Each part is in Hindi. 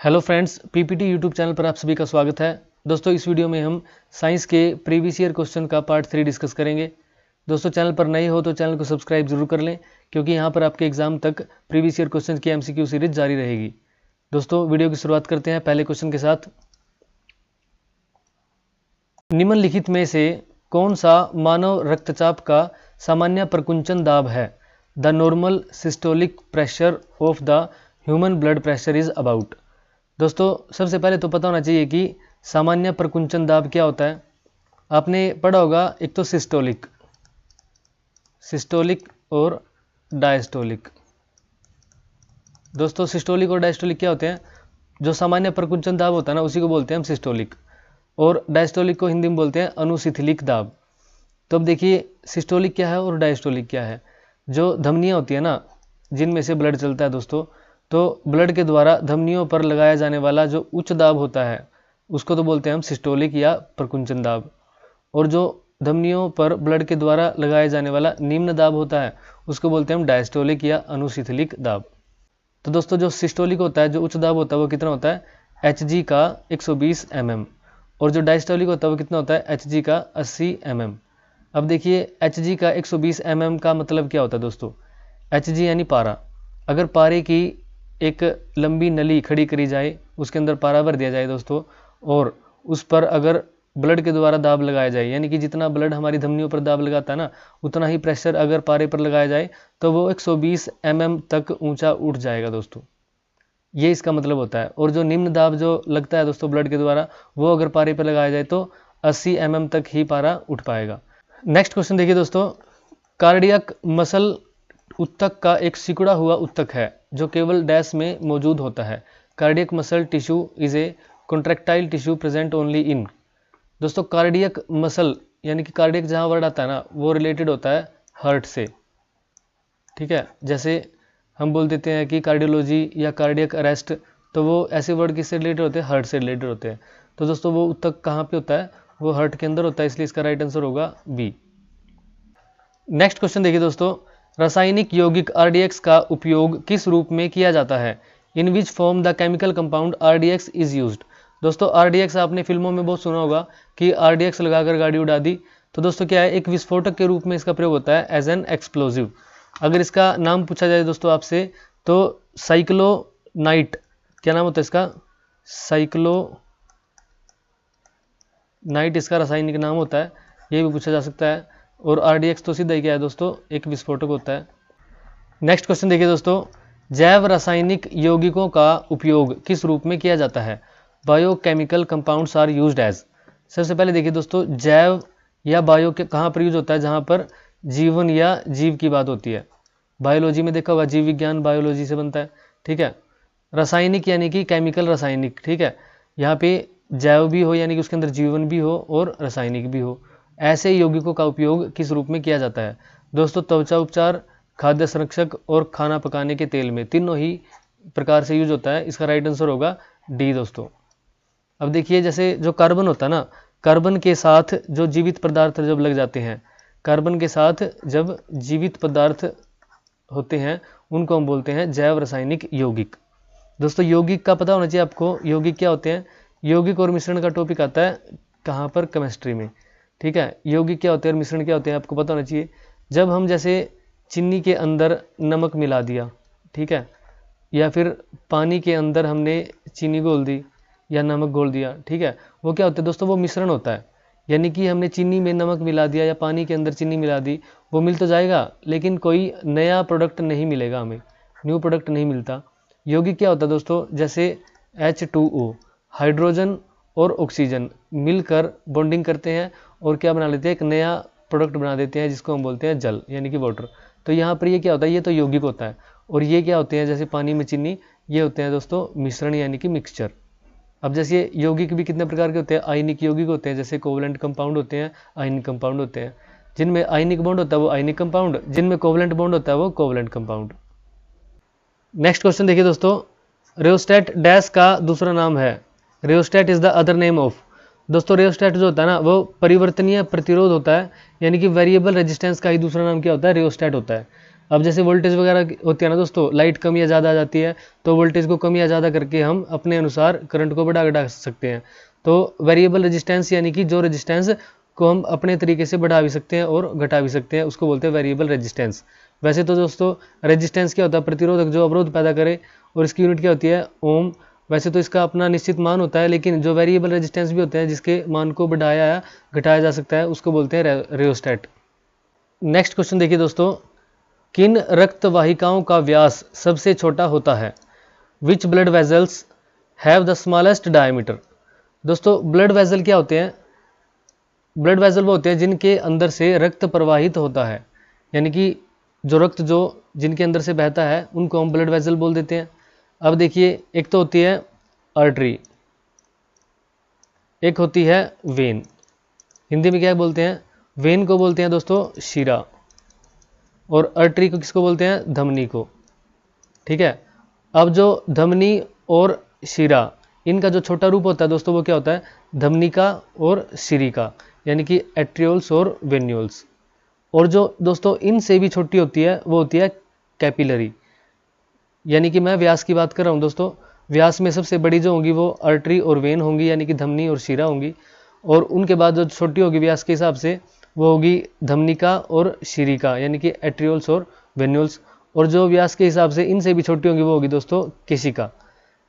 Hello friends, PPT YouTube channel पर आप सभी का स्वागत है। दोस्तों, इस वीडियो में हम साइंस के प्रीवियस ईयर क्वेश्चन का पार्ट 3 डिस्कस करेंगे। दोस्तों, चैनल पर नए हो तो चैनल को सब्सक्राइब जरूर कर लें, क्योंकि यहाँ पर आपके एग्जाम तक प्रीवियस ईयर क्वेश्चन की एमसीक्यू सीरीज जारी रहेगी। दोस्तों, वीडियो की शुरुआत करते हैं पहले क्वेश्चन के साथ। निम्नलिखित में से कौन सा मानव रक्तचाप का सामान्य प्रकुंचन दाब है? The normal systolic pressure of the human blood pressure is about. दोस्तों, सबसे पहले तो पता होना चाहिए कि सामान्य प्रकुंचन दाब क्या होता है। आपने पढ़ा होगा, एक तो सिस्टोलिक और डायस्टोलिक। दोस्तों, सिस्टोलिक और डायस्टोलिक क्या होते हैं? जो सामान्य प्रकुंचन दाब होता है ना, उसी को बोलते हैं हम सिस्टोलिक, और डायस्टोलिक को हिंदी में बोलते हैं अनुशिथिलिक दाब। तो अब देखिए, सिस्टोलिक क्या है और डायस्टोलिक क्या है। जो धमनियाँ होती है ना, जिनमें से ब्लड चलता है दोस्तों, तो ब्लड के द्वारा धमनियों पर लगाया जाने वाला जो उच्च दाब होता है, उसको तो बोलते हैं हम सिस्टोलिक या प्रकुंचन दाब। और जो धमनियों पर ब्लड के द्वारा लगाया जाने वाला निम्न दाब होता है, उसको बोलते हैं हम डायस्टोलिक या अनुशिथिलिक दाब। तो दोस्तों, जो सिस्टोलिक होता है, जो उच्च दाब होता है, वो कितना होता है? Hg का 120 mm। और जो डायस्टोलिक होता है वो कितना होता है? Hg का 80 mm। अब देखिए, Hg का 120 mm का मतलब क्या होता है दोस्तों? Hg यानी पारा। अगर पारे की एक लंबी नली खड़ी करी जाए, उसके अंदर पारा भर दिया जाए दोस्तों, और उस पर अगर ब्लड के द्वारा दाब लगाया जाए, यानी कि जितना ब्लड हमारी धमनियों पर दाब लगाता है ना, उतना ही प्रेशर अगर पारे पर लगाया जाए तो वो 120 mm तक ऊंचा उठ जाएगा दोस्तों। ये इसका मतलब होता है। और जो निम्न दाब जो लगता है दोस्तों ब्लड के द्वारा, वो अगर पारे पर लगाया जाए तो 80 mm तक ही पारा उठ पाएगा। नेक्स्ट क्वेश्चन देखिए दोस्तों। कार्डियक मसल उत्तक का एक सिकुड़ा हुआ उत्तक है जो केवल डैश में मौजूद होता है। Cardiac muscle tissue is a contractile tissue present only in. दोस्तों, कार्डियक मसल यानी कि कार्डियक जहाँ वर्ड आता है ना, वो रिलेटेड होता है हार्ट से। ठीक है, जैसे हम बोल देते हैं कि कार्डियोलॉजी या कार्डियक अरेस्ट, तो वो ऐसे वर्ड किससे रिलेटेड होते हैं? हार्ट से रिलेटेड होते हैं। तो दोस्तों, वो उत्तक कहाँ पे होता है? वो हार्ट के अंदर होता है, इसलिए इसका राइट आंसर होगा बी। नेक्स्ट क्वेश्चन देखिए दोस्तों। रासायनिक यौगिक RDX का उपयोग किस रूप में किया जाता है? In which form the chemical compound RDX is used. दोस्तों, RDX आपने फिल्मों में बहुत सुना होगा कि RDX लगाकर गाड़ी उड़ा दी। तो दोस्तों, क्या है? एक विस्फोटक के रूप में इसका प्रयोग होता है, एज एन एक्सप्लोजिव। अगर इसका नाम पूछा जाए दोस्तों आपसे, तो साइक्लोनाइट, क्या नाम होता है इसका? साइक्लोनाइट इसका रासायनिक नाम होता है, ये भी पूछा जा सकता है। और RDX तो सीधा ही क्या है दोस्तों? एक विस्फोटक होता है। नेक्स्ट क्वेश्चन देखिए दोस्तों। जैव रासायनिक यौगिकों का उपयोग किस रूप में किया जाता है? Biochemical compounds are used as. सबसे पहले देखिए दोस्तों, जैव या बायो के कहाँ पर यूज होता है? जहाँ पर जीवन या जीव की बात होती है। बायोलॉजी में देखा होगा, जीव विज्ञान बायोलॉजी से बनता है। ठीक है, रासायनिक यानी कि केमिकल रासायनिक। ठीक है, यहाँ पे जैव भी हो यानी कि उसके अंदर जीवन भी हो और रासायनिक भी हो। ऐसे यौगिकों का उपयोग किस रूप में किया जाता है? दोस्तों, त्वचा उपचार, खाद्य संरक्षक और खाना पकाने के तेल में, तीनों ही प्रकार से यूज होता है। इसका राइट आंसर होगा डी दोस्तों। अब देखिए, जैसे जो कार्बन होता है ना, कार्बन के साथ जो जीवित पदार्थ जब लग जाते हैं, कार्बन के साथ जब जीवित पदार्थ होते हैं, उनको हम बोलते हैं जैव रासायनिक यौगिक। दोस्तों, यौगिक का पता होना चाहिए आपको, यौगिक क्या होते हैं। यौगिक और मिश्रण का टॉपिक आता है कहाँ पर? केमिस्ट्री में। ठीक है, यौगिक क्या होते हैं और मिश्रण क्या होते हैं, आपको पता होना चाहिए। जब हम जैसे चीनी के अंदर नमक मिला दिया, ठीक है, या फिर पानी के अंदर हमने चीनी घोल दी या नमक घोल दिया, ठीक है, वो क्या होता है दोस्तों? वो मिश्रण होता है। यानी कि हमने चीनी में नमक मिला दिया या पानी के अंदर चीनी मिला दी, वो मिल तो जाएगा, लेकिन कोई नया प्रोडक्ट नहीं मिलेगा, हमें न्यू प्रोडक्ट नहीं मिलता। यौगिक क्या होता है दोस्तों? जैसे H2O, हाइड्रोजन और ऑक्सीजन मिलकर बॉन्डिंग करते हैं और क्या बना लेते हैं? एक नया प्रोडक्ट बना देते हैं, जिसको हम बोलते हैं जल यानी कि वाटर। तो यहाँ पर ये क्या होता है? ये तो यौगिक होता है। और ये क्या होते हैं? जैसे पानी में चीनी, ये होते हैं दोस्तों मिश्रण यानी कि मिक्सचर। अब जैसे यौगिक भी कितने प्रकार के होते हैं? आयनिक यौगिक होते हैं, जैसे कोवलेंट कंपाउंड होते हैं, आयनिक कंपाउंड होते हैं। जिनमें आयनिक बॉन्ड होता है वो आयनिक कंपाउंड, जिनमें कोवलेंट बॉन्ड होता है वो कोवलेंट कंपाउंड। नेक्स्ट क्वेश्चन देखिए दोस्तों। रियोस्टेट डैश का दूसरा नाम है। Rheostat is the other name of. दोस्तों, रियोस्टेट जो होता है ना, वो परिवर्तनीय प्रतिरोध होता है, यानी कि वेरिएबल रेजिस्टेंस का ही दूसरा नाम क्या होता है? रियोस्टेट होता है। अब जैसे वोल्टेज वगैरह होती है ना दोस्तों, लाइट कम या ज़्यादा आ जाती है, तो वोल्टेज को कम या ज़्यादा करके हम अपने अनुसार करंट को बढ़ा घटा सकते हैं। तो वेरिएबल रेजिस्टेंस यानी कि जो रेजिस्टेंस को हम अपने तरीके से बढ़ा भी सकते हैं और घटा भी सकते हैं, उसको बोलते हैं वेरिएबल रेजिस्टेंस। वैसे तो दोस्तों रेजिस्टेंस क्या होता है, प्रतिरोधक जो अवरोध पैदा करे, और इसकी यूनिट क्या होती है, ओम। वैसे तो इसका अपना निश्चित मान होता है, लेकिन जो वेरिएबल रेजिस्टेंस भी होते हैं जिसके मान को बढ़ाया या घटाया जा सकता है, उसको बोलते हैं रियोस्टेट। नेक्स्ट क्वेश्चन देखिए दोस्तों, किन रक्त वाहिकाओं का व्यास सबसे छोटा होता है? Which blood vessels have the smallest diameter? दोस्तों ब्लड वेजल क्या होते हैं? ब्लड वेजल वो होते हैं जिनके अंदर से रक्त प्रवाहित होता है, यानी कि जो रक्त जो जिनके अंदर से बहता है उनको हम ब्लड वेजल बोल देते हैं। अब देखिए, एक तो होती है आर्टरी, एक होती है वेन। हिंदी में क्या बोलते हैं? वेन को बोलते हैं दोस्तों शिरा, और आर्टरी को किसको बोलते हैं? धमनी को। ठीक है। अब जो धमनी और शिरा, इनका जो छोटा रूप होता है दोस्तों वो क्या होता है? धमनिका और शिरिका, यानी कि एट्रियोल्स और वेन्यूल्स। और जो दोस्तों इनसे भी छोटी होती है वो होती है कैपिलरी, यानी कि मैं व्यास की बात कर रहा हूँ दोस्तों। व्यास में सबसे बड़ी जो होंगी वो आर्टरी और वेन होंगी, यानी कि धमनी और शिरा होंगी, और उनके बाद जो छोटी होगी व्यास के हिसाब से वो होगी धमनिका और शिरिका, यानी कि एट्रियोल्स और वेन्यूल्स। और जो व्यास के हिसाब से इनसे भी छोटी होगी वो होगी दोस्तों केशिका।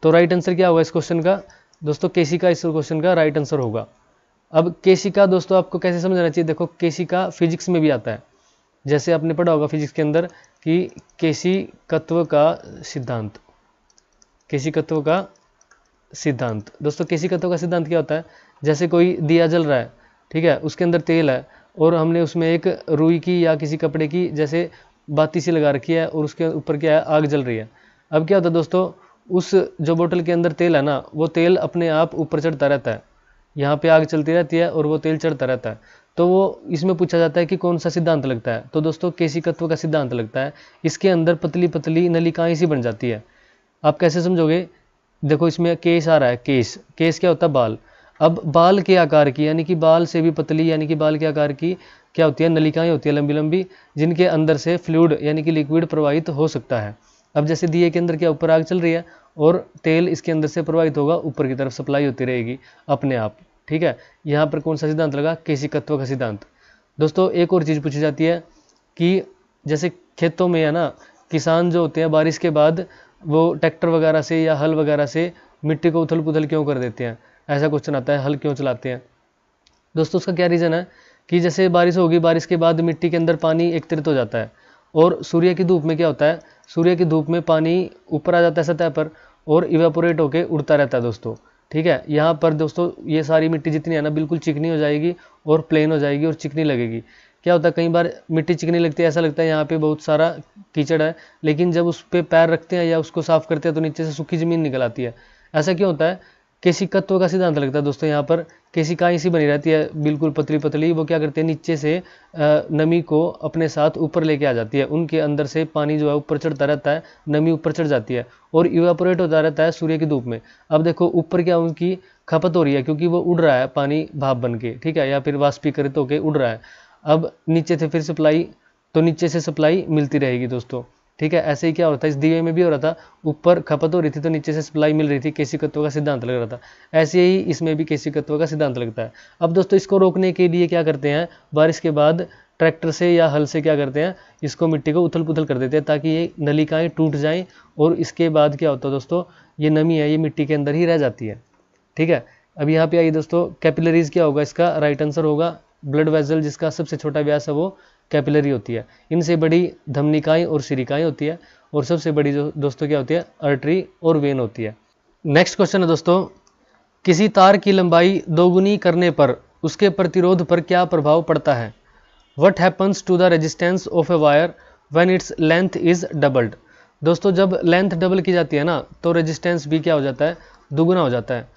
तो राइट आंसर क्या होगा इस क्वेश्चन का? दोस्तों केशिका इस क्वेश्चन का राइट आंसर होगा। अब केशिका दोस्तों आपको कैसे समझना चाहिए? देखो, केशिका फिजिक्स में भी आता है, जैसे आपने पढ़ा होगा फिजिक्स के अंदर कि केशिकत्व का सिद्धांत। केशिकत्व का सिद्धांत दोस्तों, केशिकत्व का सिद्धांत क्या होता है? जैसे कोई दिया जल रहा है, ठीक है, उसके अंदर तेल है, और हमने उसमें एक रुई की या किसी कपड़े की जैसे बाती सी लगा रखी है, और उसके ऊपर क्या है? आग जल रही है। अब क्या होता है दोस्तों, उस जो बोतल के अंदर तेल है ना, वो तेल अपने आप ऊपर चढ़ता रहता है, यहाँ पे आग चलती रहती है और वो तेल चढ़ता रहता है। तो वो इसमें पूछा जाता है कि कौन सा सिद्धांत लगता है? तो दोस्तों केशिकत्व का सिद्धांत लगता है। इसके अंदर पतली पतली नलिकाएं सी बन जाती है। आप कैसे समझोगे? देखो, इसमें केस आ रहा है, केस। केस क्या होता है? बाल। अब बाल के आकार की, यानी कि बाल से भी पतली, यानी कि बाल के आकार की क्या होती है? नलिकाएं होती है लंबी लंबी, जिनके अंदर से फ्लूइड यानी कि लिक्विड प्रवाहित हो सकता है। अब जैसे दिए के अंदर क्या ऊपर आग चल रही है, और तेल इसके अंदर से प्रवाहित होगा, ऊपर की तरफ सप्लाई होती रहेगी अपने आप। ठीक है। यहाँ पर कौन सा सिद्धांत लगा? केशिकत्व का सिद्धांत। दोस्तों एक और चीज़ पूछी जाती है कि जैसे खेतों में है ना, किसान जो होते हैं बारिश के बाद वो ट्रैक्टर वगैरह से या हल वगैरह से मिट्टी को उथल पुथल क्यों कर देते हैं? ऐसा क्वेश्चन आता है, हल क्यों चलाते हैं? दोस्तों उसका क्या रीज़न है कि जैसे बारिश होगी, बारिश के बाद मिट्टी के अंदर पानी एकत्रित हो जाता है, और सूर्य की धूप में क्या होता है? सूर्य की धूप में पानी ऊपर आ जाता है सतह पर, और इवेपोरेट होकर उड़ता रहता है दोस्तों। ठीक है। यहाँ पर दोस्तों ये सारी मिट्टी जितनी है ना, बिल्कुल चिकनी हो जाएगी और प्लेन हो जाएगी और चिकनी लगेगी। क्या होता है, कई बार मिट्टी चिकनी लगती है, ऐसा लगता है यहाँ पे बहुत सारा कीचड़ है, लेकिन जब उस पर पैर रखते हैं या उसको साफ करते हैं तो नीचे से सूखी जमीन निकल आती है। ऐसा क्यों होता है? केशिकत्व का सिद्धांत लगता है दोस्तों। यहाँ पर केशिकाएं सी बनी रहती है बिल्कुल पतली पतली, वो क्या करते हैं? नीचे से नमी को अपने साथ ऊपर लेके आ जाती है, उनके अंदर से पानी जो है ऊपर चढ़ता रहता है, नमी ऊपर चढ़ जाती है और इवेपोरेट होता रहता है सूर्य की धूप में। अब देखो ऊपर क्या उनकी खपत हो रही है, क्योंकि वो उड़ रहा है पानी भाप बन के, ठीक है, या फिर वाष्पीकृत होकर उड़ रहा है। अब नीचे से फिर सप्लाई, तो नीचे से सप्लाई मिलती रहेगी दोस्तों। ठीक है। ऐसे ही क्या हो रहा था, इस दिए में भी हो रहा था, ऊपर खपत हो रही थी तो नीचे से सप्लाई मिल रही थी, केशिकत्व का सिद्धांत लग रहा था। ऐसे ही इसमें भी केशिकत्व का सिद्धांत लगता है। अब दोस्तों इसको रोकने के लिए क्या करते हैं? बारिश के बाद ट्रैक्टर से या हल से क्या करते हैं? इसको मिट्टी को उथल पुथल कर देते हैं ताकि ये नलिकाएं टूट जाएं, और इसके बाद क्या होता है दोस्तों, ये नमी है ये मिट्टी के अंदर ही रह जाती है। ठीक है। अब यहाँ पे आइए दोस्तों, कैपिलरीज क्या होगा? इसका राइट आंसर होगा ब्लड वेजल, जिसका सबसे छोटा व्यास है वो कैपिलरी होती है। इनसे बड़ी धमनिकाएं और शिरिकाएं होती है, और सबसे बड़ी जो दोस्तों क्या होती है? आर्टरी और वेन होती है। नेक्स्ट क्वेश्चन है दोस्तों, किसी तार की लंबाई दोगुनी करने पर उसके प्रतिरोध पर क्या प्रभाव पड़ता है? What happens to the resistance of a wire when its length is doubled? दोस्तों जब लेंथ डबल की जाती है ना, तो रेजिस्टेंस भी क्या हो जाता है? दुगुना हो जाता है।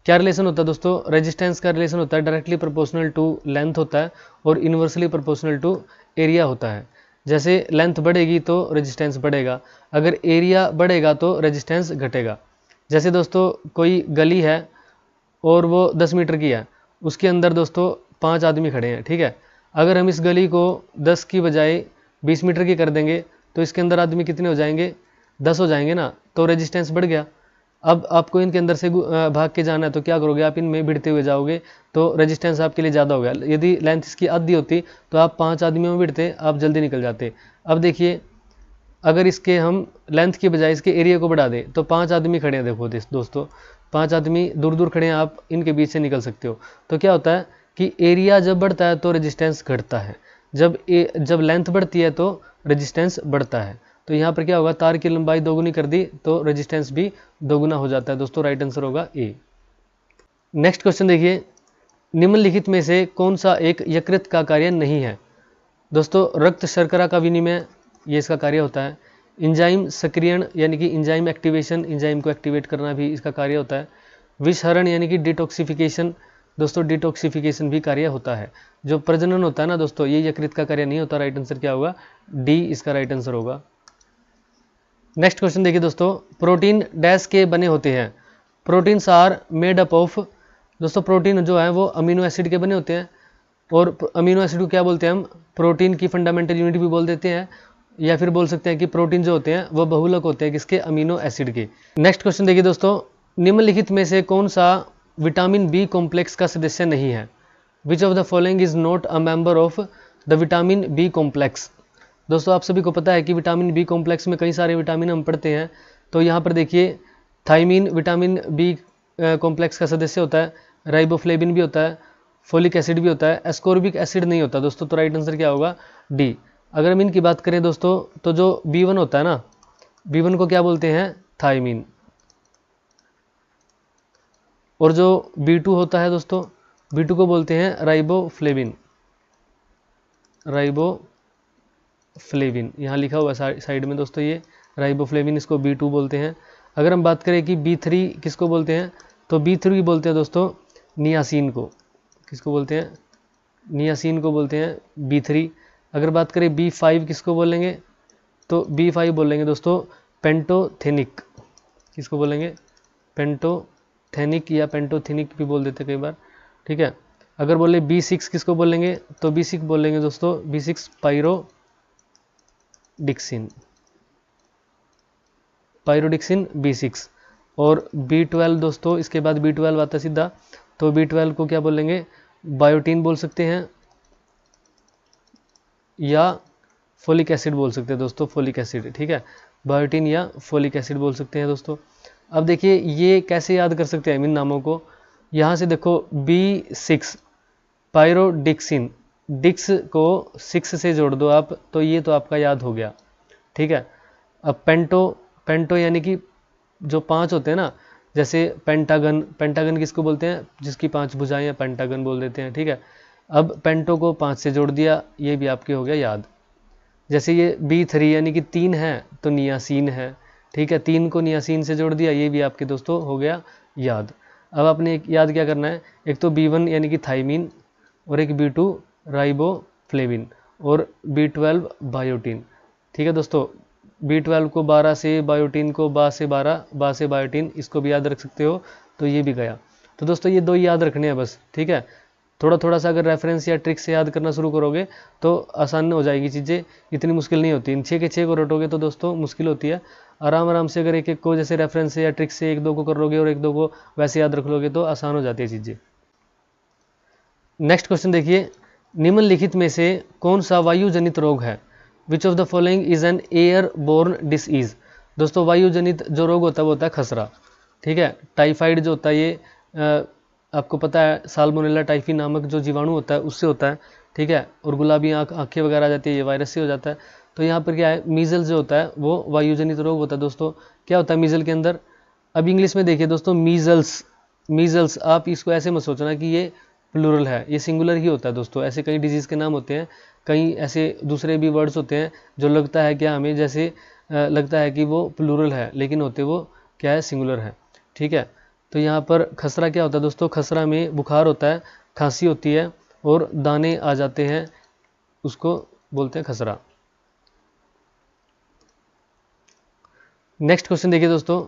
क्या रिलेशन होता है दोस्तों? रेजिस्टेंस का रिलेशन होता है डायरेक्टली प्रोपोर्शनल टू लेंथ होता है, और इन्वर्सली प्रोपोर्शनल टू एरिया होता है। जैसे लेंथ बढ़ेगी तो रेजिस्टेंस बढ़ेगा, अगर एरिया बढ़ेगा तो रेजिस्टेंस घटेगा। जैसे दोस्तों कोई गली है और वो 10 मीटर की है, उसके अंदर दोस्तों 5 आदमी खड़े हैं, ठीक है। अगर हम इस गली को 10 की बजाय 20 मीटर की कर देंगे तो इसके अंदर आदमी कितने हो जाएंगे, 10 हो जाएंगे ना, तो रेजिस्टेंस बढ़ गया। अब आपको इनके अंदर से भाग के जाना है तो क्या करोगे, आप इनमें भिड़ते हुए जाओगे तो रेजिस्टेंस आपके लिए ज़्यादा हो गया। यदि लेंथ इसकी आधी होती तो आप 5 आदमियों में भिड़ते, आप जल्दी निकल जाते। अब देखिए अगर इसके हम लेंथ की बजाय इसके एरिया को बढ़ा दें तो 5 आदमी खड़े हैं, देखो दोस्तों 5 आदमी दूर दूर खड़े हैं, आप इनके बीच से निकल सकते हो। तो क्या होता है कि एरिया जब बढ़ता है तो रेजिस्टेंस घटता है, जब लेंथ बढ़ती है तो रेजिस्टेंस बढ़ता है। तो यहाँ पर क्या होगा, तार की लंबाई दोगुनी कर दी तो रेजिस्टेंस भी दोगुना हो जाता है दोस्तों। राइट आंसर होगा ए। नेक्स्ट क्वेश्चन देखिए, निम्नलिखित में से कौन सा एक यकृत का कार्य नहीं है। दोस्तों रक्त शर्करा का विनिमय, ये इसका कार्य होता है। इंजाइम सक्रियण यानी कि इंजाइम एक्टिवेशन, इंजाइम को एक्टिवेट करना भी इसका कार्य होता है। विषहरण यानी कि डिटॉक्सिफिकेशन, दोस्तों डिटॉक्सिफिकेशन भी कार्य होता है। जो प्रजनन होता है ना दोस्तों, ये यकृत का कार्य नहीं होता। राइट आंसर क्या होगा, डी इसका राइट आंसर होगा। नेक्स्ट क्वेश्चन देखिए दोस्तों, प्रोटीन डैश के बने होते हैं। Proteins are made up of, दोस्तों प्रोटीन जो है वो अमीनो एसिड के बने होते हैं, और अमीनो एसिड को क्या बोलते हैं हम, प्रोटीन की फंडामेंटल यूनिट भी बोल देते हैं, या फिर बोल सकते हैं कि प्रोटीन जो होते हैं वो बहुलक होते हैं किसके, अमीनो एसिड के। नेक्स्ट क्वेश्चन देखिए दोस्तों, निम्नलिखित में से कौन सा विटामिन बी कॉम्प्लेक्स का सदस्य नहीं है। Which of the following is not a member of the vitamin B complex. दोस्तों आप सभी को पता है कि विटामिन बी कॉम्प्लेक्स में कई सारे विटामिन हम पढ़ते हैं। तो यहाँ पर देखिए थायमीन विटामिन बी कॉम्प्लेक्स का सदस्य होता है, राइबोफ्लेविन भी होता है, फोलिक एसिड भी होता है, एस्कोर्बिक एसिड नहीं होता दोस्तों। तो राइट आंसर क्या होगा, डी। अगर हम इनकी बात करें दोस्तों तो जो B1 होता है ना, B1 को क्या बोलते हैं, थायमीन, और जो B2 होता है दोस्तों, B2 को बोलते हैं राइबोफ्लेविन। राइबोफ्लेविन यहाँ लिखा हुआ है साइड में दोस्तों, ये राइबोफ्लेविन, इसको B2 बोलते हैं। अगर हम बात करें कि B3 किसको बोलते हैं, तो B3 बोलते हैं दोस्तों नियासिन को। किसको बोलते हैं, नियासिन को बोलते हैं B3। अगर बात करें B5 किसको बोलेंगे, तो B5 बोलेंगे दोस्तों पेंटोथेनिक। किसको बोलेंगे, पेंटोथेनिक या पेंटोथेनिक भी बोल देते कई बार, ठीक है। अगर बोले B6 किसको बोलेंगे, तो B6 बोलेंगे दोस्तों B6 पायरोडिक्सिन, पायरोडिक्सिन B6। और B12 दोस्तों, इसके बाद B12 आता है सीधा, तो B12 को क्या बोलेंगे, बायोटीन बोल सकते हैं या फोलिक एसिड बोल सकते हैं दोस्तों, फोलिक एसिड, ठीक है, बायोटीन या फोलिक एसिड बोल सकते हैं दोस्तों। अब देखिए ये कैसे याद कर सकते हैं हम इन नामों को, यहाँ से देखो B6 पायरोडिक्सिन, डिक्स को 6 से जोड़ दो आप, तो ये तो आपका याद हो गया, ठीक है। अब पेंटो यानी कि जो 5 होते हैं ना, जैसे पेंटागन, पेंटागन किसको बोलते हैं, जिसकी 5 भुजाएं हैं, पेंटागन बोल देते हैं, ठीक है। अब पेंटो को 5 से जोड़ दिया, ये भी आपके हो गया याद। जैसे ये B3 यानी कि 3 है तो नियासिन है, ठीक है, 3 को नियासिन से जोड़ दिया, ये भी आपके दोस्तों हो गया याद। अब आपने एक याद क्या करना है, एक तो B1 यानी कि थायमीन, और एक B2 राइबोफ्लेविन, और B12 बायोटीन, ठीक है दोस्तों। B12 को 12 से, बायोटीन को 12 से 12, 12 से बायोटीन, इसको भी याद रख सकते हो, तो ये भी गया। तो दोस्तों ये 2 याद रखने हैं बस, ठीक है। थोड़ा थोड़ा सा अगर रेफरेंस या ट्रिक से याद करना शुरू करोगे तो आसान हो जाएगी चीज़ें, इतनी मुश्किल नहीं होती। इन 6 के 6 को रटोगे तो दोस्तों मुश्किल होती है। आराम आराम से अगर एक एक को जैसे रेफरेंस से या ट्रिक से 1-2 को कर लोगे और 1-2 को वैसे याद रख लोगे तो आसान हो जाती है चीज़ें। नेक्स्ट क्वेश्चन देखिए, निम्नलिखित में से कौन सा वायु जनित रोग है। Which of the following is an air borne disease. दोस्तों वायु जनित जो रोग होता है वो होता है खसरा, ठीक है। टाइफाइड जो होता है ये आपको पता है साल्मोनेला टाइफी नामक जो जीवाणु होता है उससे होता है, ठीक है। और गुलाबी आंखें वगैरह आ जाती है, ये वायरस से हो जाता है। तो यहाँ पर क्या है, मीजल्स जो होता है वो वायुजनित रोग होता है दोस्तों। क्या होता है मीजल के अंदर, अब इंग्लिश में देखिए दोस्तों मीजल्स, मीजल्स आप इसको ऐसे मत सोचना कि ये प्लूरल है, ये सिंगुलर ही होता है दोस्तों। ऐसे कई डिजीज़ के नाम होते हैं, कई ऐसे दूसरे भी वर्ड्स होते हैं जो लगता है क्या हमें जैसे लगता है कि वो प्लूरल है, लेकिन होते वो क्या है, सिंगुलर है, ठीक है। तो यहाँ पर खसरा क्या होता है दोस्तों, खसरा में बुखार होता है, खांसी होती है और दाने आ जाते हैं, उसको बोलते हैं खसरा। नेक्स्ट क्वेश्चन देखिए दोस्तों,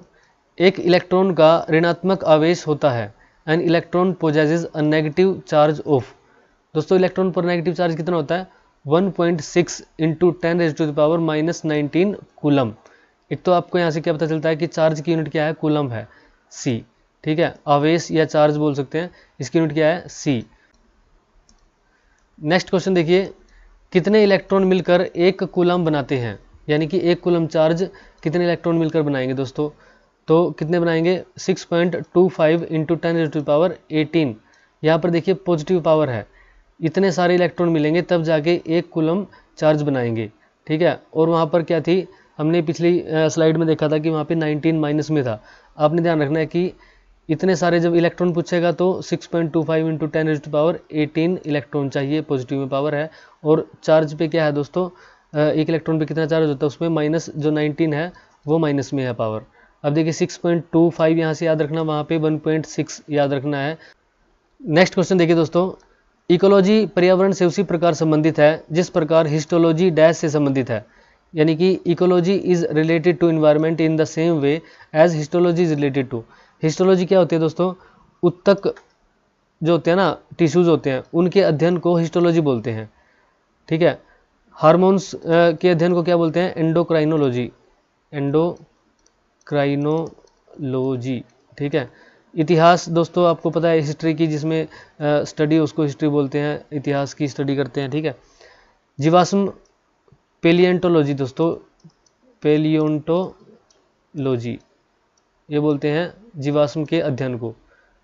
एक इलेक्ट्रॉन का ऋणात्मक आवेश होता है, an electron possesses a negative charge of. दोस्तों इलेक्ट्रॉन पर नेगेटिव चार्ज कितना होता है, 1.6 इंटू 10⁻⁻⁻19 कूलम। एक तो आपको यहाँ से क्या पता चलता है कि चार्ज की यूनिट क्या है, कूलम है, C। ठीक है, आवेश या चार्ज बोल सकते हैं, इसकी यूनिट क्या है, C। नेक्स्ट क्वेश्चन देखिए, कितने इलेक्ट्रॉन मिलकर एक कूलम बनाते हैं, यानी कि एक कूलम चार्ज कितने इलेक्ट्रॉन मिलकर बनाएंगे दोस्तों, तो कितने बनाएंगे, 6.25 इंटू 10⁻18। यहाँ पर देखिए पॉजिटिव पावर है, इतने सारे इलेक्ट्रॉन मिलेंगे तब जाके एक कूलम चार्ज बनाएंगे। ठीक है, और वहाँ पर क्या थी, हमने पिछली स्लाइड में देखा था कि वहाँ पे 19 माइनस में था। आपने ध्यान रखना है कि इतने सारे जब इलेक्ट्रॉन पूछेगा तो 6.25 इंटू 10⁻18 इलेक्ट्रॉन चाहिए, पॉजिटिव में पावर है। और चार्ज पे क्या है दोस्तों, एक इलेक्ट्रॉन पे कितना चार्ज होता है, उसमें माइनस जो 19 है वो माइनस में है पावर। अब देखिए 6.25 यहाँ से याद रखना, वहाँ पे 1.6 याद रखना है। नेक्स्ट क्वेश्चन देखिए दोस्तों, इकोलॉजी पर्यावरण से उसी प्रकार संबंधित है जिस प्रकार हिस्टोलॉजी डैश से संबंधित है, यानी कि ecology is related to environment in the same way as histology is related to. Histology क्या होती है दोस्तों, उत्तक जो होते हैं ना, टिश्यूज होते हैं, उनके अध्ययन को हिस्टोलॉजी बोलते हैं। ठीक है, हार्मोन्स के अध्ययन को क्या बोलते हैं, एंडोक्राइनोलॉजी, एंडोक्राइनोलॉजी। ठीक है, इतिहास दोस्तों आपको पता है हिस्ट्री की, जिसमें स्टडी उसको हिस्ट्री बोलते हैं, इतिहास की स्टडी करते हैं। ठीक है, जीवाश्म पेलियंटोलॉजी दोस्तों, पेलियोंटोलॉजी ये बोलते हैं जीवाश्म के अध्ययन को।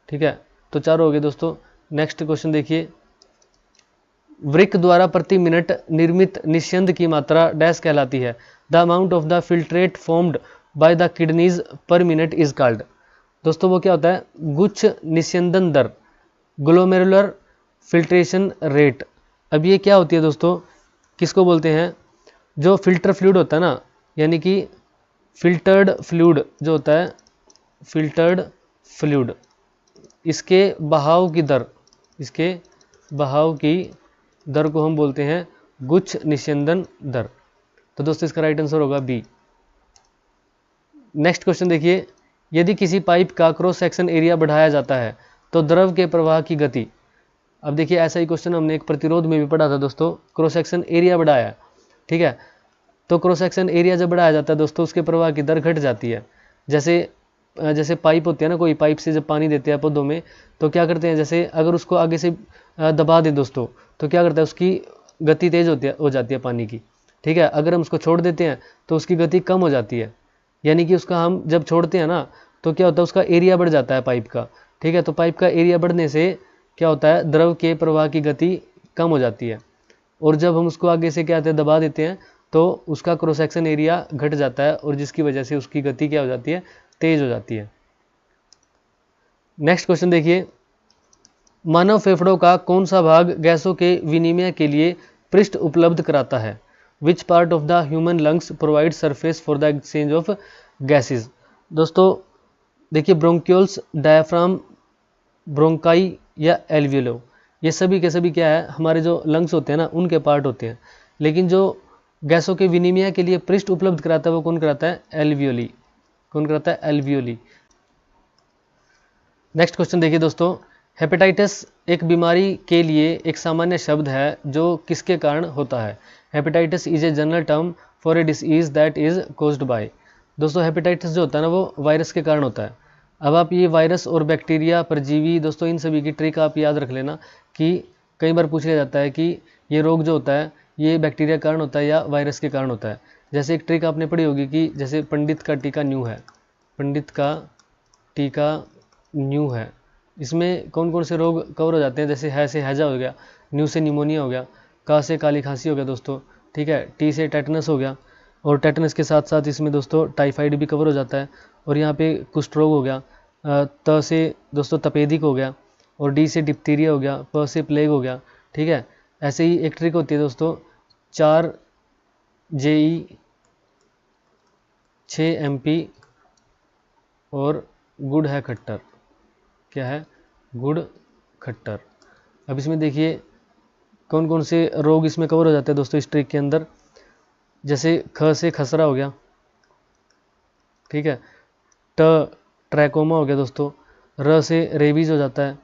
ठीक है, तो चार हो गए दोस्तों। नेक्स्ट क्वेश्चन देखिए, वृक्क द्वारा प्रति मिनट निर्मित निस्यंद की मात्रा डैश कहलाती है, the amount of the filtrate formed by the kidneys पर मिनट इज कॉल्ड। दोस्तों वो क्या होता है, गुच्छ निस्यंदन दर, ग्लोमेरुलर फिल्ट्रेशन रेट। अब ये क्या होती है दोस्तों, किसको बोलते हैं, जो फिल्टर फ्लूइड होता है ना, यानी कि फिल्टर्ड फ्लूइड जो होता है, फिल्टर्ड फ्लूइड, इसके बहाव की दर, इसके बहाव की दर को हम बोलते हैं गुच्छ निस्यंदन दर। तो दोस्तों इसका राइट आंसर होगा बी। नेक्स्ट क्वेश्चन देखिए, यदि किसी पाइप का क्रॉस सेक्शन एरिया बढ़ाया जाता है तो द्रव के प्रवाह की गति। अब देखिए ऐसा ही क्वेश्चन हमने एक प्रतिरोध में भी पढ़ा था दोस्तों, क्रॉस सेक्शन एरिया बढ़ाया। ठीक है, तो क्रॉस सेक्शन एरिया जब बढ़ाया जाता है दोस्तों, उसके प्रवाह की दर घट जाती है। जैसे पाइप होती है ना, कोई पाइप से जब पानी देते हैं पौधों में, तो क्या करते हैं, जैसे अगर उसको आगे से दबा दें दोस्तों, तो क्या करता है, उसकी गति तेज हो जाती है पानी की। ठीक है, अगर हम उसको छोड़ देते हैं तो उसकी गति कम हो जाती है, यानी कि उसका हम जब छोड़ते हैं ना तो क्या होता है, उसका एरिया बढ़ जाता है पाइप का। ठीक है, तो पाइप का एरिया बढ़ने से क्या होता है, द्रव के प्रवाह की गति कम हो जाती है। और जब हम उसको आगे से क्या होता है, दबा देते हैं, तो उसका क्रॉस सेक्शन एरिया घट जाता है, और जिसकी वजह से उसकी गति क्या हो जाती है, तेज हो जाती है। नेक्स्ट क्वेश्चन देखिए, मानव फेफड़ों का कौन सा भाग गैसों के विनिमय के लिए पृष्ठ उपलब्ध कराता है, which part of the human lungs provide surface for the exchange of gases. दोस्तों देखिए, ब्रोंक्यूल्स, डायफ्राम, ब्रोंकाई या एल्वियोलो, ये सभी के सभी क्या है, हमारे जो लंग्स होते हैं ना, उनके पार्ट होते हैं। लेकिन जो गैसों के विनिमय के लिए पृष्ठ उपलब्ध कराता है वो कौन कराता है, एल्वियोली। कौन कराता है, एल्वियोली। नेक्स्ट क्वेश्चन देखिए दोस्तों, हेपेटाइटिस एक बीमारी के लिए एक सामान्य शब्द है जो किसके कारण होता है। Hepatitis is a general term for a disease that is caused by. दोस्तों हेपेटाइटिस जो होता है ना, वो वायरस के कारण होता है। अब आप ये वायरस और बैक्टीरिया, परजीवी, दोस्तों इन सभी की ट्रिक आप याद रख लेना कि कई बार पूछ लिया जाता है कि ये रोग जो होता है ये बैक्टीरिया के कारण होता है या वायरस के कारण होता है। जैसे एक ट्रिक आपने पढ़ी होगी कि जैसे पंडित का टीका न्यू है, पंडित का टीका न्यू है, इसमें कौन कौन से रोग कवर हो जाते हैं, जैसे है से हैजा हो गया, न्यू से निमोनिया हो गया, का से काली खांसी हो गया दोस्तों। ठीक है, टी से टेटनस हो गया, और टेटनस के साथ साथ इसमें दोस्तों टाइफाइड भी कवर हो जाता है, और यहाँ पे कुष्ठ रोग हो गया, त से दोस्तों तपेदिक हो गया, और डी से डिप्थीरिया हो गया, प से प्लेग हो गया। ठीक है, ऐसे ही एक ट्रिक होती है दोस्तों, 4 JE 6 MP और गुड़ है खट्टर। क्या है, गुड़ खट्टर। अब इसमें देखिए कौन कौन से रोग इसमें कवर हो जाते हैं दोस्तों इस ट्रिक के अंदर। जैसे ख से खसरा हो गया, ठीक है, ट ट्रैकोमा हो गया दोस्तों, र से रेबीज हो जाता है,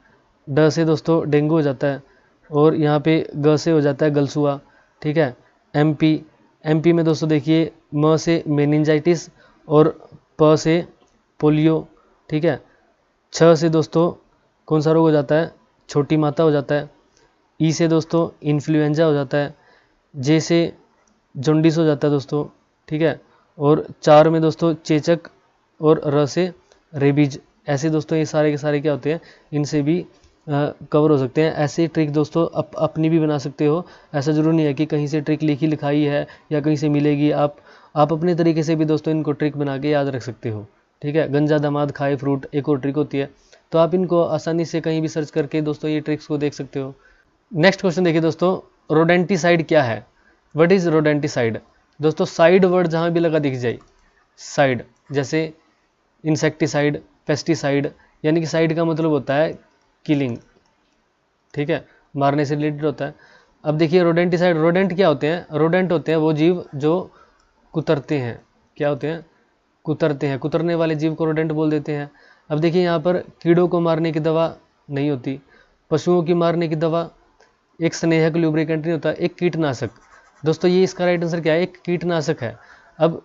ड से दोस्तों डेंगू हो जाता है, और यहाँ पे ग से हो जाता है गलसुआ, ठीक है। एमपी में दोस्तों देखिए म से मेनिंजाइटिस और प से पोलियो, ठीक है। छ से दोस्तों कौन सा रोग हो जाता है, छोटी माता हो जाता है। ई से दोस्तों इन्फ्लुएंजा हो जाता है। जे से जॉन्डिस हो जाता है दोस्तों, ठीक है। और 4 में दोस्तों चेचक और र से रेबीज। ऐसे दोस्तों ये सारे के सारे क्या होते हैं, इनसे भी कवर हो सकते हैं। ऐसे ट्रिक दोस्तों अपनी भी बना सकते हो। ऐसा जरूरी नहीं है कि कहीं से ट्रिक लिखी लिखाई है या कहीं से मिलेगी। आप अपने तरीके से भी दोस्तों इनको ट्रिक बना के याद रख सकते हो, ठीक है। गंजा दामाद खाए फ्रूट एक और ट्रिक होती है, तो आप इनको आसानी से कहीं भी सर्च करके दोस्तों ये ट्रिक्स को देख सकते हो। नेक्स्ट क्वेश्चन देखिए दोस्तों, रोडेंटिसाइड क्या है? What is rodenticide? दोस्तों साइड वर्ड जहाँ भी लगा दिख जाए, साइड, जैसे इंसेक्टिसाइड, पेस्टिसाइड, यानी कि साइड का मतलब होता है किलिंग, ठीक है, मारने से रिलेटेड होता है। अब देखिए रोडेंटिसाइड, रोडेंट क्या होते हैं? रोडेंट होते हैं वो जीव जो कुतरते हैं। क्या होते हैं? कुतरते हैं। कुतरने वाले जीव को रोडेंट बोल देते हैं। अब देखिए यहाँ पर कीड़ों को मारने की दवा नहीं होती, पशुओं की मारने की दवा, एक स्नेहक लुब्रिकेंट नहीं होता, एक कीटनाशक। दोस्तों ये इसका राइट आंसर क्या है? एक कीटनाशक है। अब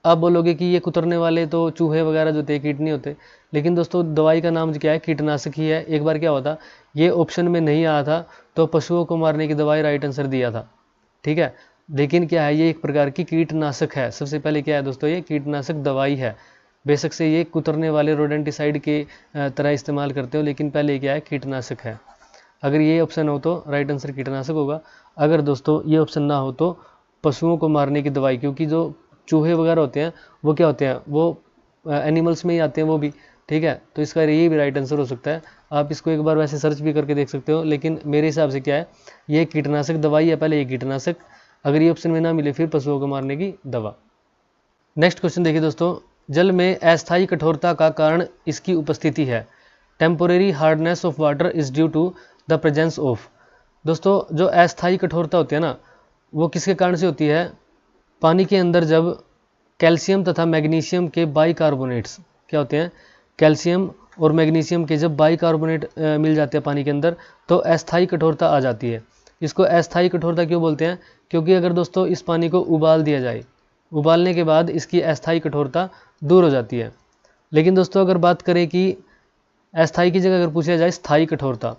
आप बोलोगे कि ये कुतरने वाले तो चूहे वगैरह जो होते हैं, कीट नहीं होते, लेकिन दोस्तों दवाई का नाम क्या है? कीटनाशक ही है। एक बार क्या होता, ये ऑप्शन में नहीं आया था तो पशुओं को मारने की दवाई राइट आंसर दिया था, ठीक है। लेकिन क्या है, ये एक प्रकार की कीटनाशक है। सबसे पहले क्या है दोस्तों, ये कीटनाशक दवाई है। बेशक से ये कुतरने वाले रोडेंटिसाइड के तरह इस्तेमाल करते हो, लेकिन पहले क्या है? कीटनाशक है। अगर ये ऑप्शन हो तो राइट आंसर कीटनाशक होगा। अगर दोस्तों ये ऑप्शन ना हो तो पशुओं को मारने की दवाई, क्योंकि जो चूहे वगैरह होते हैं वो क्या होते हैं, वो एनिमल्स में ही आते हैं वो भी, ठीक है। तो इसका ये भी राइट आंसर हो सकता है। आप इसको एक बार वैसे सर्च भी करके देख सकते हो, लेकिन मेरे हिसाब से क्या है, ये कीटनाशक दवाई है। पहले ये कीटनाशक, अगर ये ऑप्शन में ना मिले फिर पशुओं को मारने की दवा। नेक्स्ट क्वेश्चन देखिए दोस्तों, जल में अस्थायी कठोरता का कारण इसकी उपस्थिति है। Temporary hardness of water is due to the presence of. दोस्तों जो अस्थायी कठोरता होती है ना, वो किसके कारण से होती है? पानी के अंदर जब कैल्शियम तथा मैग्नीशियम के बाइकार्बोनेट्स क्या होते हैं, कैल्शियम और मैग्नीशियम के जब बाइकार्बोनेट मिल जाते हैं पानी के अंदर, तो अस्थायी कठोरता आ जाती है। इसको अस्थायी कठोरता क्यों बोलते हैं? क्योंकि अगर दोस्तों इस पानी को उबाल दिया जाए, उबालने के बाद इसकी अस्थायी कठोरता दूर हो जाती है। लेकिन दोस्तों अगर बात करें कि अस्थायी की जगह अगर पूछा जाए स्थायी कठोरता,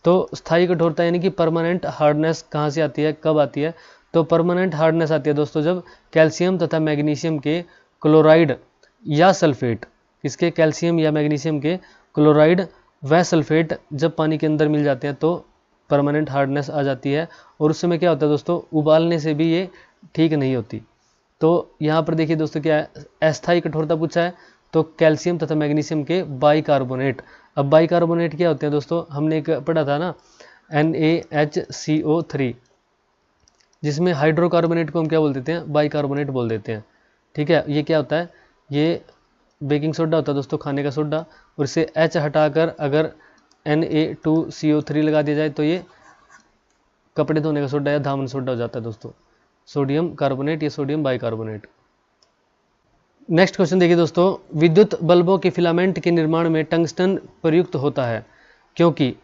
तो स्थायी कठोरता यानी कि परमानेंट हार्डनेस कहाँ से आती है, कब आती है? तो परमानेंट हार्डनेस आती है दोस्तों जब कैल्शियम तथा मैग्नीशियम के क्लोराइड या सल्फेट, इसके कैल्शियम या मैग्नीशियम के क्लोराइड व सल्फेट जब पानी के अंदर मिल जाते हैं तो परमानेंट हार्डनेस आ जाती है। और उस समय क्या होता है दोस्तों, उबालने से भी ये ठीक नहीं होती। तो यहाँ पर देखिए दोस्तों क्या है, अस्थायी कठोरता पूछा है तो कैल्शियम तथा मैग्नीशियम के बाइकार्बोनेट। अब बाइकार्बोनेट क्या होते हैं दोस्तों, हमने एक पढ़ा था ना, NaHCO3, जिसमें हाइड्रोकार्बोनेट को हम क्या बोल देते हैं? बाइकार्बोनेट बोल देते हैं, ठीक है। ये क्या होता है? ये बेकिंग सोडा होता है दोस्तों, खाने का सोडा, और इसे H हटाकर अगर Na2CO3 लगा दिया जाए तो ये कपड़े धोने का सोडा या धामन सोडा हो जाता है दोस्तों, सोडियम कार्बोनेट या सोडियम बाइकार्बोनेट। नेक्स्ट क्वेश्चन देखिए दोस्तों, विद्युत बल्बों के फिलामेंट के निर्माण में टंगस्टन प्रयुक्त होता है क्योंकि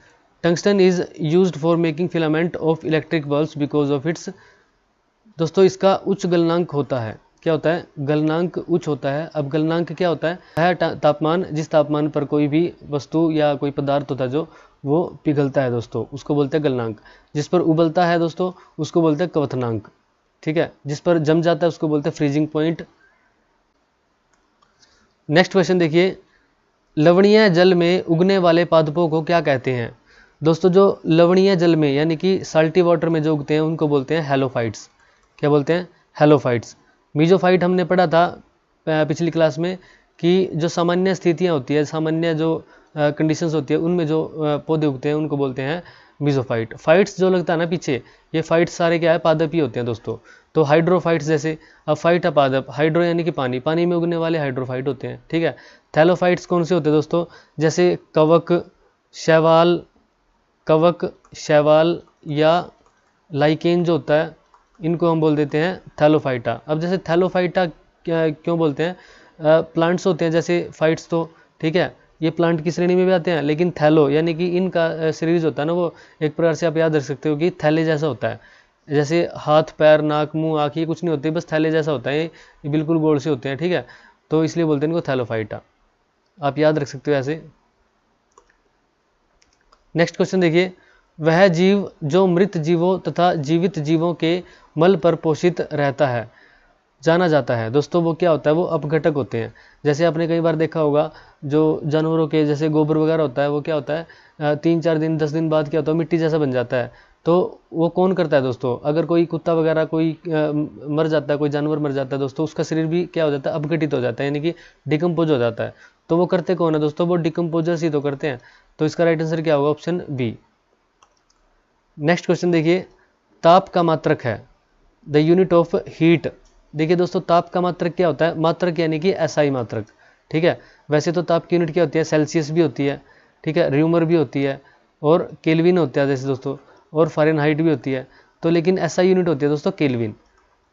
tungsten is used for making filament of electric bulbs because of its. दोस्तों इसका उच्च गलनांक होता है। क्या होता है? गलनांक उच्च होता है। अब गलनांक क्या होता है तापमान, जिस तापमान पर कोई भी वस्तु या कोई पदार्थ होता है जो वो पिघलता है दोस्तों, उसको बोलते हैं गलनांक। जिस पर उबलता है दोस्तों उसको बोलते हैं क्वथनांक, ठीक है। जिस पर जम जाता है उसको बोलते हैं फ्रीजिंग पॉइंट। नेक्स्ट क्वेश्चन देखिए, लवणीय जल में उगने वाले पादपों को क्या कहते हैं? दोस्तों जो लवणीय जल में यानी कि साल्टी वाटर में जो उगते हैं उनको बोलते हैं हेलोफाइट्स। क्या बोलते हैं? हेलोफाइट्स। मीजोफाइट हमने पढ़ा था पिछली क्लास में कि जो सामान्य स्थितियां होती है, सामान्य जो कंडीशंस होती है, उनमें जो पौधे उगते हैं उनको बोलते हैं मीजोफाइट। फाइट्स जो लगता है ना पीछे, ये फाइट्स सारे क्या है? पादप ही होते हैं दोस्तों। तो हाइड्रोफाइट्स जैसे, अब फाइट है पादप, हाइड्रो यानी कि पानी, पानी में उगने वाले हाइड्रोफाइट होते हैं, ठीक है। थैलोफाइट्स कौन से होते हैं दोस्तों? जैसे कवक, शैवाल या लाइकेन जो होता है, इनको हम बोल देते हैं थैलोफाइटा। अब जैसे थैलोफाइटा क्यों बोलते हैं? प्लांट्स होते हैं जैसे फाइट्स, तो ठीक है ये प्लांट की श्रेणी में भी आते हैं, लेकिन थैलो यानी कि इनका शरीर जो होता है ना वो एक प्रकार से आप याद रख सकते हो कि थैले जैसा होता है। जैसे हाथ पैर नाक मुंह आँख ये कुछ नहीं होते, बस थैले जैसा होता है, ये बिल्कुल गोल से होते हैं, ठीक है, तो इसलिए बोलते हैं इनको थैलोफाइटा। आप याद रख सकते हो ऐसे। नेक्स्ट क्वेश्चन देखिए, वह जीव जो मृत जीवों तथा जीवित जीवों के मल पर पोषित रहता है जाना जाता है। दोस्तों वो क्या होता है, वो अपघटक होते हैं। जैसे आपने कई बार देखा होगा जो जानवरों के जैसे गोबर वगैरह होता है वो क्या होता है 3-4 दिन 10 दिन बाद क्या होता है मिट्टी जैसा बन जाता है। तो वो कौन करता है दोस्तों, अगर कोई कुत्ता वगैरह कोई मर जाता है, कोई जानवर मर जाता है दोस्तों, उसका शरीर भी क्या हो जाता है अपघटित हो जाता है, यानी कि डिकम्पोज हो जाता है। तो वो करते कौन है दोस्तों, वो डिकम्पोजर्स ही तो करते हैं। तो इसका राइट आंसर क्या होगा, ऑप्शन बी। नेक्स्ट क्वेश्चन देखिए, ताप का मात्रक है द यूनिट ऑफ हीट। देखिए दोस्तों ताप का मात्रक क्या होता है, मात्रक यानी कि एसआई मात्रक, ठीक है। वैसे तो ताप की यूनिट क्या होती है, सेल्सियस भी होती है, ठीक है, र्यूमर भी होती है और केल्विन होता है जैसे दोस्तों, और फ़ारेनहाइट भी होती है। तो लेकिन एसआई यूनिट होती है दोस्तों केल्विन।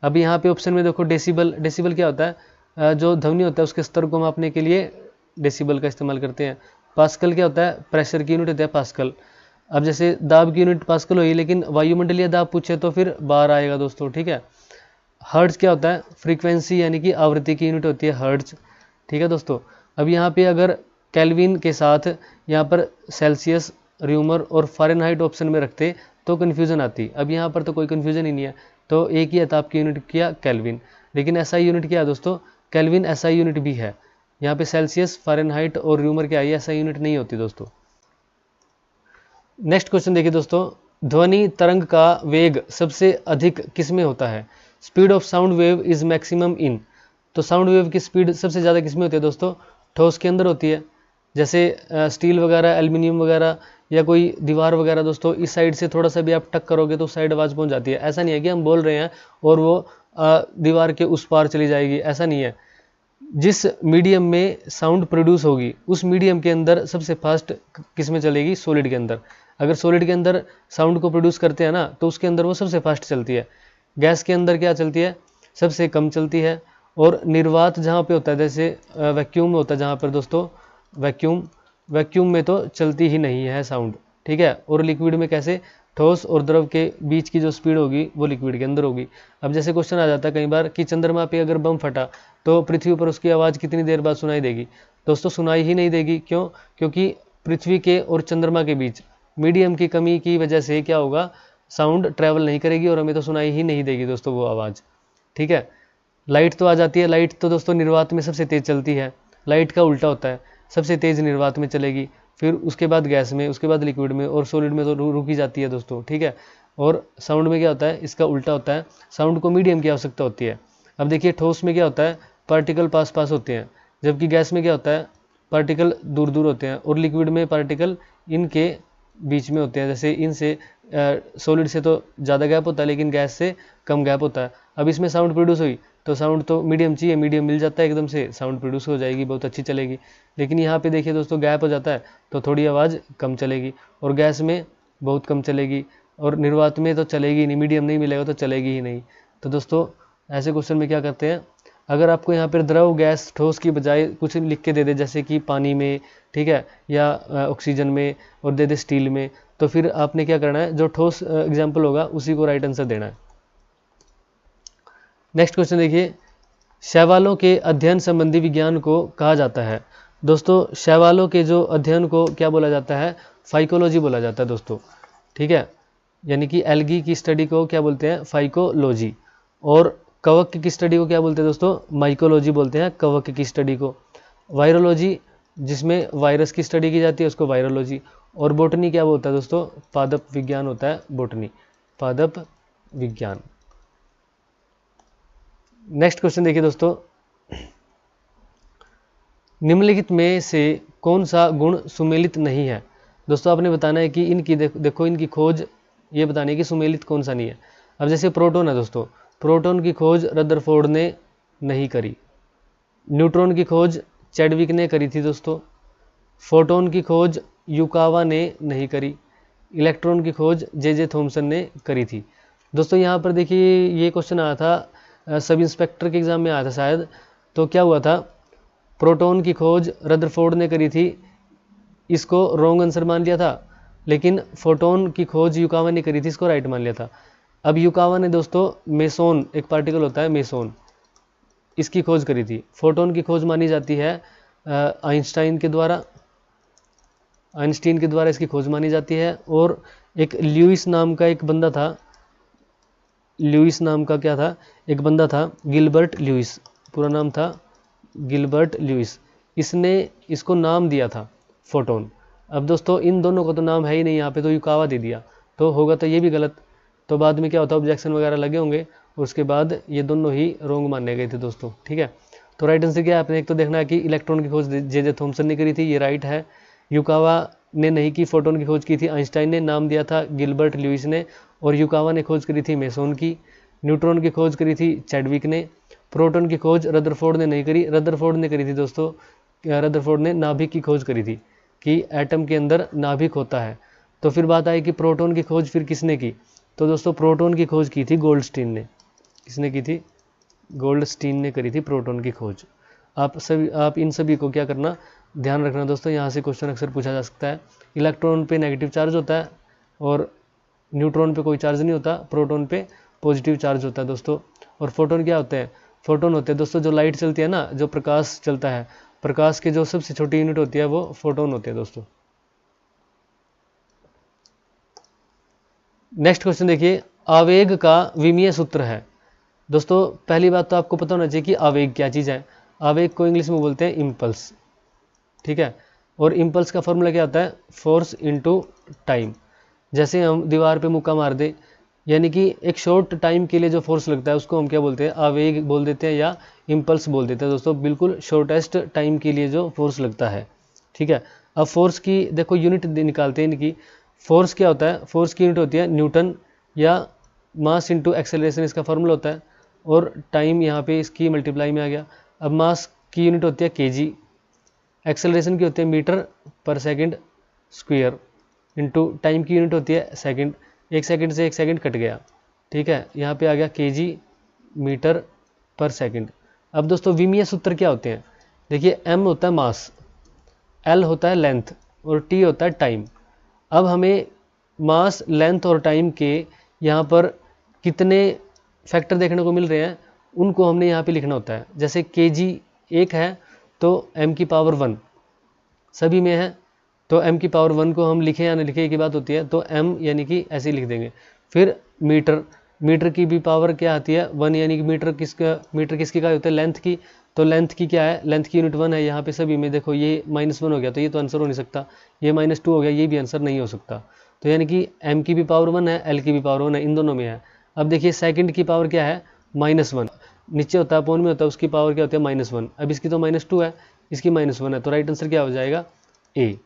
अब यहाँ पे ऑप्शन में देखो डेसिबल, डेसिबल क्या होता है जो ध्वनि होता है उसके स्तर को मापने के लिए डेसिबल का इस्तेमाल करते हैं। पास्कल क्या होता है, प्रेशर की यूनिट होती है पास्कल। अब जैसे दाब की यूनिट पास्कल हुई, लेकिन वायुमंडलीय दाब पूछे तो फिर बार आएगा दोस्तों, ठीक है। हर्ट्ज क्या होता है, फ्रीक्वेंसी यानी कि आवृत्ति की यूनिट होती है हर्ट्ज, ठीक है दोस्तों। अब यहाँ पे अगर केल्विन के साथ यहाँ पर सेल्सियस, र्यूमर और फ़ारेनहाइट ऑप्शन में रखते तो कन्फ्यूजन आती। अब यहाँ पर तो कोई कन्फ्यूजन ही नहीं है, तो एक ही है ताप की यूनिट किया केल्विन। लेकिन एसआई यूनिट क्या है दोस्तों, केल्विन एसआई यूनिट भी है। यहाँ पे सेल्सियस, फ़ारेनहाइट और र्यूमर क्या है, एसआई यूनिट नहीं होती दोस्तों। नेक्स्ट क्वेश्चन देखिए दोस्तों, ध्वनि तरंग का वेग सबसे अधिक किसमें होता है, speed of sound wave is maximum in. तो साउंड वेव की स्पीड सबसे ज़्यादा किसमें होती है दोस्तों, ठोस के अंदर होती है। जैसे स्टील वगैरह, एल्युमिनियम वगैरह या कोई दीवार वगैरह दोस्तों, इस साइड से थोड़ा सा भी आप टक करोगे तो उस साइड आवाज़ पहुंच जाती है। ऐसा नहीं है कि हम बोल रहे हैं और वो दीवार के उस पार चली जाएगी, ऐसा नहीं है। जिस मीडियम में साउंड प्रोड्यूस होगी उस मीडियम के अंदर सबसे फास्ट किस में चलेगी, सॉलिड के अंदर। अगर सॉलिड के अंदर साउंड को प्रोड्यूस करते हैं ना तो उसके अंदर वो सबसे फास्ट चलती है। गैस के अंदर क्या चलती है, सबसे कम चलती है। और निर्वात जहाँ पे होता है, जैसे वैक्यूम होता है जहाँ पर दोस्तों, वैक्यूम में तो चलती ही नहीं है साउंड, ठीक है। और लिक्विड में कैसे, ठोस और द्रव के बीच की जो स्पीड होगी वो लिक्विड के अंदर होगी। अब जैसे क्वेश्चन आ जाता है कई बार कि चंद्रमा पे अगर बम फटा तो पृथ्वी पर उसकी आवाज़ कितनी देर बाद सुनाई देगी। दोस्तों सुनाई ही नहीं देगी, क्यों, क्योंकि पृथ्वी के और चंद्रमा के बीच मीडियम की कमी की वजह से क्या होगा, साउंड ट्रैवल नहीं करेगी और हमें तो सुनाई ही नहीं देगी दोस्तों वो आवाज़, ठीक है। लाइट तो आ जाती है, लाइट तो दोस्तों निर्वात में सबसे तेज़ चलती है। लाइट का उल्टा होता है, सबसे तेज़ निर्वात में चलेगी, फिर उसके बाद गैस में, उसके बाद लिक्विड में और सॉलिड में तो रुकी जाती है दोस्तों, ठीक है। और साउंड में क्या होता है, इसका उल्टा होता है, साउंड को मीडियम की आवश्यकता होती है। अब देखिए ठोस में क्या होता है, पार्टिकल पास पास होते हैं, जबकि गैस में क्या होता है, पार्टिकल दूर दूर होते हैं। और लिक्विड में पार्टिकल इनके बीच में होते हैं। जैसे इनसे सॉलिड से तो ज़्यादा गैप होता है लेकिन गैस से कम गैप होता है। अब इसमें साउंड प्रोड्यूस हुई तो साउंड तो मीडियम चाहिए, मीडियम मिल जाता है एकदम से, साउंड प्रोड्यूस हो जाएगी, बहुत अच्छी चलेगी। लेकिन यहाँ पे देखिए दोस्तों गैप हो जाता है तो थोड़ी आवाज़ कम चलेगी, और गैस में बहुत कम चलेगी, और निर्वात में तो चलेगी नहीं, मीडियम नहीं मिलेगा तो चलेगी ही नहीं। तो दोस्तों ऐसे क्वेश्चन में क्या करते हैं, अगर आपको यहाँ पर द्रव, गैस, ठोस की बजाय कुछ लिख के दे दे, जैसे कि पानी में, ठीक है, या ऑक्सीजन में, और दे दे स्टील में, तो फिर आपने क्या करना है, जो ठोस एग्जाम्पल होगा उसी को राइट आंसर देना है। नेक्स्ट क्वेश्चन देखिए, शैवालों के अध्ययन संबंधी विज्ञान को कहा जाता है। दोस्तों शैवालों के जो अध्ययन को क्या बोला जाता है, फाइकोलॉजी बोला जाता है दोस्तों, ठीक है। यानी कि एल्गी की स्टडी को क्या बोलते हैं, फाइकोलॉजी। और कवक की स्टडी को क्या बोलते हैं दोस्तों, माइकोलॉजी बोलते हैं कवक की स्टडी को। वायरोलॉजी जिसमें वायरस की स्टडी की जाती है उसको वायरोलॉजी। और बोटनी क्या होता है दोस्तों, पादप विज्ञान होता है बोटनी, पादप विज्ञान। नेक्स्ट क्वेश्चन देखिए दोस्तों, निम्नलिखित में से कौन सा गुण सुमेलित नहीं है। दोस्तों आपने बताना है कि इनकी देखो इनकी खोज ये बतानी है कि सुमेलित कौन सा नहीं है। अब जैसे प्रोटॉन है दोस्तों, प्रोटॉन की खोज रदरफोर्ड ने नहीं करी। न्यूट्रॉन की खोज चैडविक ने करी थी दोस्तों। फोटोन की खोज युकावा ने नहीं करी। इलेक्ट्रॉन की खोज जे थॉमसन ने करी थी। दोस्तों यहाँ पर देखिए ये क्वेश्चन आया था सब इंस्पेक्टर के एग्जाम में आया था शायद। तो क्या हुआ था, प्रोटॉन की खोज रदरफोर्ड ने करी थी, इसको रॉन्ग आंसर मान लिया था। लेकिन फोटोन की खोज युकावा ने करी थी, इसको राइट मान लिया था। अब युकावा ने दोस्तों मेसोन, एक पार्टिकल होता है मेसोन, इसकी खोज करी थी। फोटोन की खोज मानी जाती है आइंस्टाइन के द्वारा, आइंस्टीन के द्वारा इसकी खोज मानी जाती है। और एक ल्यूइस नाम का एक बंदा था, ल्यूइस नाम का क्या था, एक बंदा था, गिलबर्ट ल्यूइस, पूरा नाम था गिलबर्ट ल्यूइस, इसने इसको नाम दिया था फोटोन। अब दोस्तों इन दोनों को तो नाम है ही नहीं यहाँ पे, तो युकावा दे दिया, तो होगा तो ये भी गलत। तो बाद में क्या होता है, ऑब्जेक्शन वगैरह लगे होंगे, उसके बाद ये दोनों ही रोंग माने गए थे दोस्तों, ठीक है। तो राइट आंसर क्या है, आपने एक तो देखना है कि इलेक्ट्रॉन की खोज जे थॉमसन ने करी थी, ये राइट है। युकावा ने नहीं की, फोटोन की खोज की थी आइंस्टाइन ने, नाम दिया था गिलबर्ट ल्यूइस ने। और युकावा ने खोज करी थी मेसोन की। न्यूट्रॉन की खोज करी थी चैडविक ने। प्रोटॉन की खोज रदरफोर्ड ने नहीं करी, रदरफोर्ड ने करी थी दोस्तों, रदरफोर्ड ने नाभिक की खोज करी थी कि एटम के अंदर नाभिक होता है। तो फिर बात आई कि प्रोटॉन की खोज फिर किसने की, तो दोस्तों प्रोटॉन की खोज की थी गोल्डस्टीन ने। किसने की थी, गोल्डस्टीन ने करी थी प्रोटॉन की खोज। आप इन सभी को क्या करना, ध्यान रखना दोस्तों, यहाँ से क्वेश्चन अक्सर पूछा जा सकता है। इलेक्ट्रॉन पे नेगेटिव चार्ज होता है और न्यूट्रॉन पे कोई चार्ज नहीं होता, प्रोटॉन पे पॉजिटिव चार्ज होता है दोस्तों। और फोटोन क्या होते हैं, फोटोन होते हैं दोस्तों जो लाइट चलती है ना, जो प्रकाश चलता है, प्रकाश की जो सबसे छोटी यूनिट होती है वो फोटोन होते हैं दोस्तों। नेक्स्ट क्वेश्चन देखिए, आवेग का विमीय सूत्र है। दोस्तों पहली बात तो आपको पता होना चाहिए कि आवेग क्या चीज़ है। आवेग को इंग्लिश में बोलते हैं इम्पल्स, ठीक है। और इम्पल्स का फॉर्मूला क्या होता है, फोर्स इनटू टाइम। जैसे हम दीवार पे मुक्का मार दे, यानी कि एक शॉर्ट टाइम के लिए जो फोर्स लगता है उसको हम क्या बोलते हैं, आवेग बोल देते हैं या इम्पल्स बोल देते हैं दोस्तों, बिल्कुल शॉर्टेस्ट टाइम के लिए जो फोर्स लगता है, ठीक है। अब फोर्स की देखो यूनिट निकालते हैं इनकी। फोर्स क्या होता है, फोर्स की यूनिट होती है न्यूटन या मास इंटू एक्सेलरेशन, इसका फॉर्मूला होता है। और टाइम यहाँ पे इसकी मल्टीप्लाई में आ गया। अब मास की यूनिट होती है केजी, एक्सेलरेशन की होती है मीटर पर सेकंड स्क्वायर, इंटू टाइम की यूनिट होती है सेकंड, एक सेकंड से एक सेकंड कट गया, ठीक है। यहाँ पे आ गया केजी मीटर पर सेकंड। अब दोस्तों विमीय सूत्र क्या होते हैं, देखिए एम होता है मास, एल होता है लेंथ और टी होता है टाइम। अब हमें मास, लेंथ और टाइम के यहाँ पर कितने फैक्टर देखने को मिल रहे हैं, उनको हमने यहाँ पे लिखना होता है। जैसे केजी 1 है तो m की पावर 1 सभी में है, तो m की पावर 1 को हम लिखें या न लिखें की बात होती है, तो m यानी कि ऐसे ही लिख देंगे। फिर मीटर, मीटर की भी पावर क्या आती है 1, यानी कि मीटर किसकी का होता है, लेंथ की। तो लेंथ की क्या है, लेंथ की यूनिट 1 है। यहाँ पे सभी में देखो ये -1 हो गया, तो ये तो आंसर हो नहीं सकता। ये -2 हो गया, ये भी आंसर नहीं हो सकता। तो यानी कि m की भी पावर 1 है, l की भी पावर 1 है, इन दोनों में है। अब देखिए सेकंड की पावर क्या है, -1, नीचे होता है अपॉन में होता है, उसकी पावर क्या होती है -1। अब इसकी तो -2 है, इसकी -1 है, तो राइट आंसर क्या हो जाएगा ए।